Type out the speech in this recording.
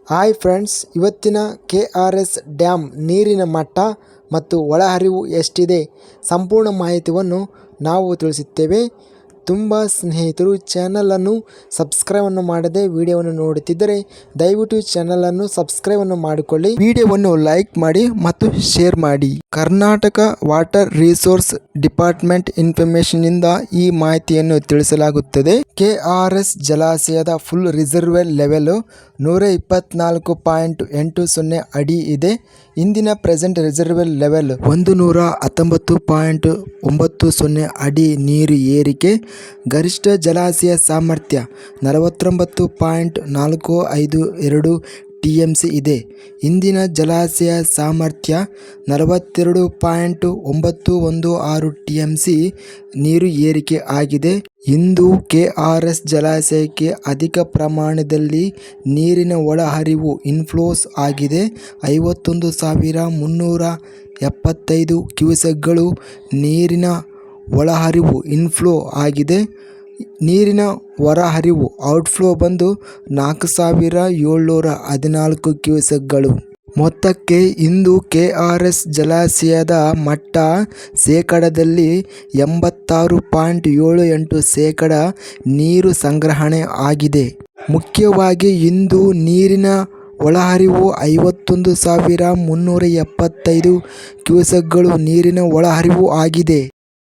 Hi friends, ಇವತ್ತಿನ KRS dam ನೀರಿನ ಮಟ್ಟ ಮತ್ತು ಒಳಹರಿವು ಎಷ್ಟಿದೆ ಸಂಪೂರ್ಣ ಮಾಹಿತಿಯನ್ನು ನಾವು ತಿಳಿಸುತ್ತೇವೆ. ತುಂಬ ಸ್ನೇಹಿತರು ಚಾನಲನ್ನು ಸಬ್ಸ್ಕ್ರೈಬನ್ನು ಮಾಡದೆ ವಿಡಿಯೋವನ್ನು ನೋಡುತ್ತಿದ್ದರೆ ದಯವಿಟ್ಟು ಚಾನಲನ್ನು ಸಬ್ಸ್ಕ್ರೈಬನ್ನು ಮಾಡಿಕೊಳ್ಳಿ, ವಿಡಿಯೋವನ್ನು ಲೈಕ್ ಮಾಡಿ ಮತ್ತು ಶೇರ್ ಮಾಡಿ. ಕರ್ನಾಟಕ ವಾಟರ್ ರಿಸೋರ್ಸ್ ಡಿಪಾರ್ಟ್ಮೆಂಟ್ ಇನ್ಫಾರ್ಮೇಷನ್ನಿಂದ ಈ ಮಾಹಿತಿಯನ್ನು ತಿಳಿಸಲಾಗುತ್ತದೆ. KRS ಜಲಾಶಯದ ಫುಲ್ ರಿಸರ್ವೇರ್ ಲೆವೆಲ್ 124.80 ಅಡಿ ಇದೆ. ಇಂದಿನ ಪ್ರೆಸೆಂಟ್ ರಿಸರ್ವೇರ್ ಲೆವೆಲ್ 119.90 ಅಡಿ ನೀರು ಏರಿಕೆ. ಗರಿಷ್ಠ ಜಲಾಶಯ ಸಾಮರ್ಥ್ಯ 49.452 TMC ಇದೆ. ಇಂದಿನ ಜಲಾಶಯ ಸಾಮರ್ಥ್ಯ 42.916 TMC ನೀರು ಏರಿಕೆ ಆಗಿದೆ. ಇಂದು KRS ಜಲಾಶಯಕ್ಕೆ ಅಧಿಕ ಪ್ರಮಾಣದಲ್ಲಿ ನೀರಿನ ಒಳಹರಿವು ಇನ್ಫ್ಲೋಸ್ ಆಗಿದೆ. 51,375 ಕ್ಯೂಸೆಕ್ಗಳು ನೀರಿನ ಒಳಹರಿವು ಇನ್ಫ್ಲೋ ಆಗಿದೆ. ನೀರಿನ ಹೊರಹರಿವು ಔಟ್ಫ್ಲೋ ಬಂದು 4,714 ಕ್ಯೂಸೆಕ್ಗಳು. ಮೊತ್ತಕ್ಕೆ ಇಂದು KRS ಜಲಾಶಯದ ಮಟ್ಟ ಶೇಕಡದಲ್ಲಿ 86.78% ನೀರು ಸಂಗ್ರಹಣೆ ಆಗಿದೆ. ಮುಖ್ಯವಾಗಿ ಇಂದು ನೀರಿನ ಒಳಹರಿವು 51,375 ಕ್ಯೂಸೆಕ್ಗಳು ನೀರಿನ ಒಳಹರಿವು ಆಗಿದೆ.